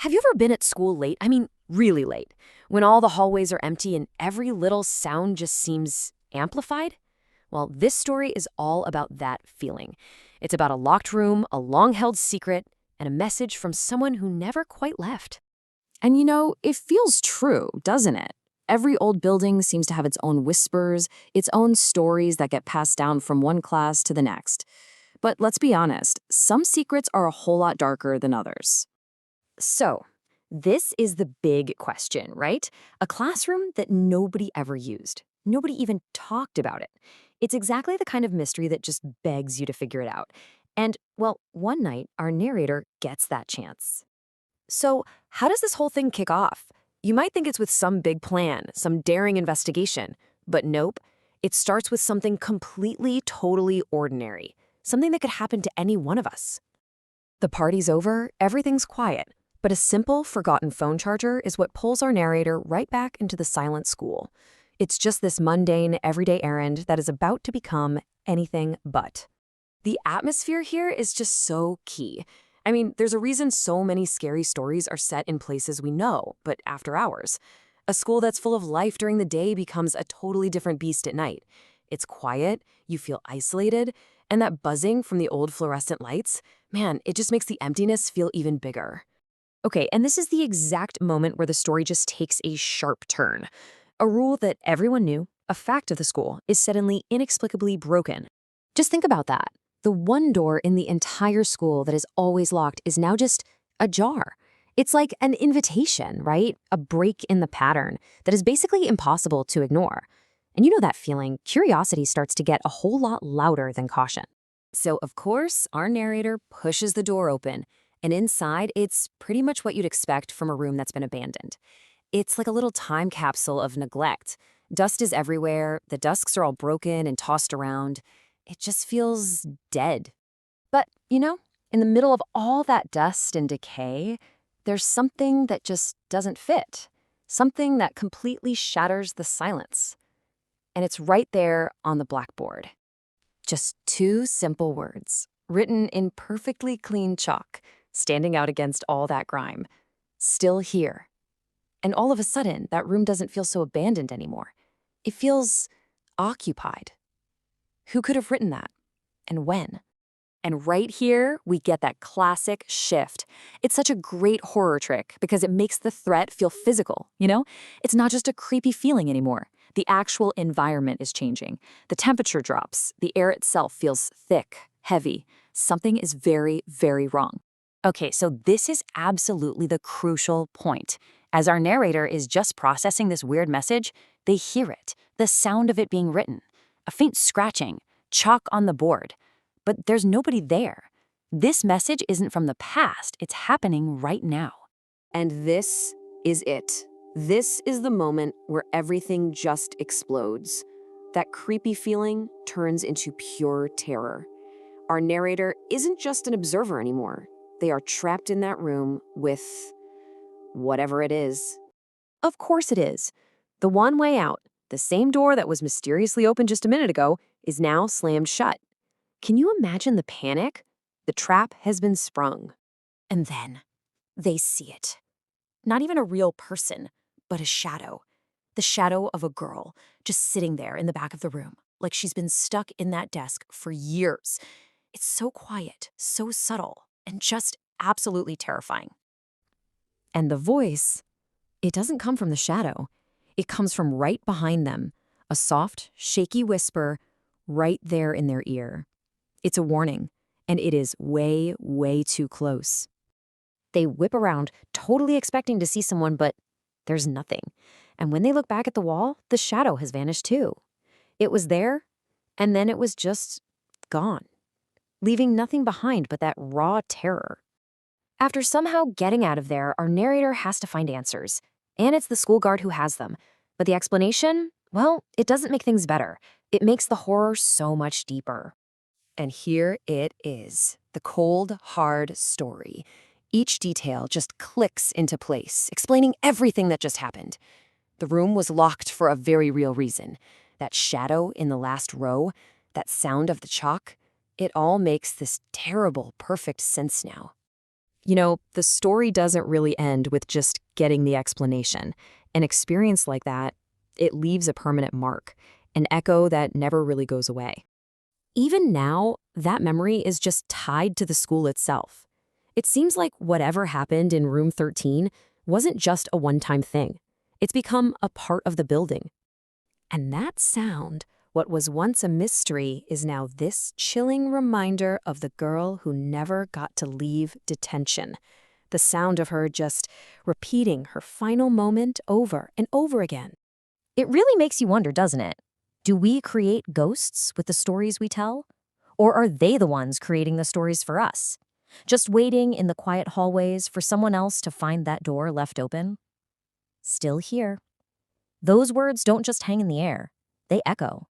Have you ever been at school late? I mean, really late, when all the hallways are empty and every little sound just seems amplified? Well, this story is all about that feeling. It's about a locked room, a long-held secret, and a message from someone who never quite left. And it feels true, doesn't it? Every old building seems to have its own whispers, its own stories that get passed down from one class to the next. But let's be honest, some secrets are a whole lot darker than others. So, this is the big question, right? A classroom that nobody ever used. Nobody even talked about it. It's exactly the kind of mystery that just begs you to figure it out. And, well, one night, our narrator gets that chance. So, how does this whole thing kick off? You might think it's with some big plan, some daring investigation. But nope, it starts with something completely, totally ordinary. Something that could happen to any one of us. The party's over, everything's quiet. But a simple, forgotten phone charger is what pulls our narrator right back into the silent school. It's just this mundane, everyday errand that is about to become anything but. The atmosphere here is just so key. I mean, there's a reason so many scary stories are set in places we know, but after hours. A school that's full of life during the day becomes a totally different beast at night. It's quiet, you feel isolated, and that buzzing from the old fluorescent lights, man, it just makes the emptiness feel even bigger. Okay, and this is the exact moment where the story just takes a sharp turn. A rule that everyone knew, a fact of the school, is suddenly inexplicably broken. Just think about that. The one door in the entire school that is always locked is now just ajar. It's like an invitation, right? A break in the pattern that is basically impossible to ignore. And you know that feeling, curiosity starts to get a whole lot louder than caution. So, of course, our narrator pushes the door open. And inside, it's pretty much what you'd expect from a room that's been abandoned. It's like a little time capsule of neglect. Dust is everywhere, the desks are all broken and tossed around. It just feels dead. But, in the middle of all that dust and decay, there's something that just doesn't fit. Something that completely shatters the silence. And it's right there on the blackboard. Just two simple words, written in perfectly clean chalk, standing out against all that grime. Still here. And all of a sudden, that room doesn't feel so abandoned anymore. It feels occupied. Who could have written that? And when? And right here, we get that classic shift. It's such a great horror trick because it makes the threat feel physical, It's not just a creepy feeling anymore. The actual environment is changing. The temperature drops. The air itself feels thick, heavy. Something is very, very wrong. Okay, so this is absolutely the crucial point. As our narrator is just processing this weird message, they hear it, the sound of it being written, a faint scratching, chalk on the board. But there's nobody there. This message isn't from the past, it's happening right now. And this is it. This is the moment where everything just explodes. That creepy feeling turns into pure terror. Our narrator isn't just an observer anymore. They are trapped in that room with whatever it is. Of course it is. The one way out, the same door that was mysteriously open just a minute ago, is now slammed shut. Can you imagine the panic? The trap has been sprung. And then they see it. Not even a real person, but a shadow. The shadow of a girl just sitting there in the back of the room, like she's been stuck in that desk for years. It's so quiet, so subtle, and just absolutely terrifying. And the voice, it doesn't come from the shadow. It comes from right behind them, a soft, shaky whisper right there in their ear. It's a warning, and it is way, way too close. They whip around, totally expecting to see someone, but there's nothing. And when they look back at the wall, the shadow has vanished too. It was there, and then it was just gone, leaving nothing behind but that raw terror. After somehow getting out of there, our narrator has to find answers. And it's the school guard who has them. But the explanation, well, it doesn't make things better. It makes the horror so much deeper. And here it is, the cold, hard story. Each detail just clicks into place, explaining everything that just happened. The room was locked for a very real reason. That shadow in the last row, that sound of the chalk, it all makes this terrible, perfect sense now. The story doesn't really end with just getting the explanation. An experience like that, it leaves a permanent mark, an echo that never really goes away. Even now, that memory is just tied to the school itself. It seems like whatever happened in room 13 wasn't just a one-time thing. It's become a part of the building. And that sound, what was once a mystery, is now this chilling reminder of the girl who never got to leave detention. The sound of her just repeating her final moment over and over again. It really makes you wonder, doesn't it? Do we create ghosts with the stories we tell? Or are they the ones creating the stories for us? Just waiting in the quiet hallways for someone else to find that door left open? Still here. Those words don't just hang in the air, they echo.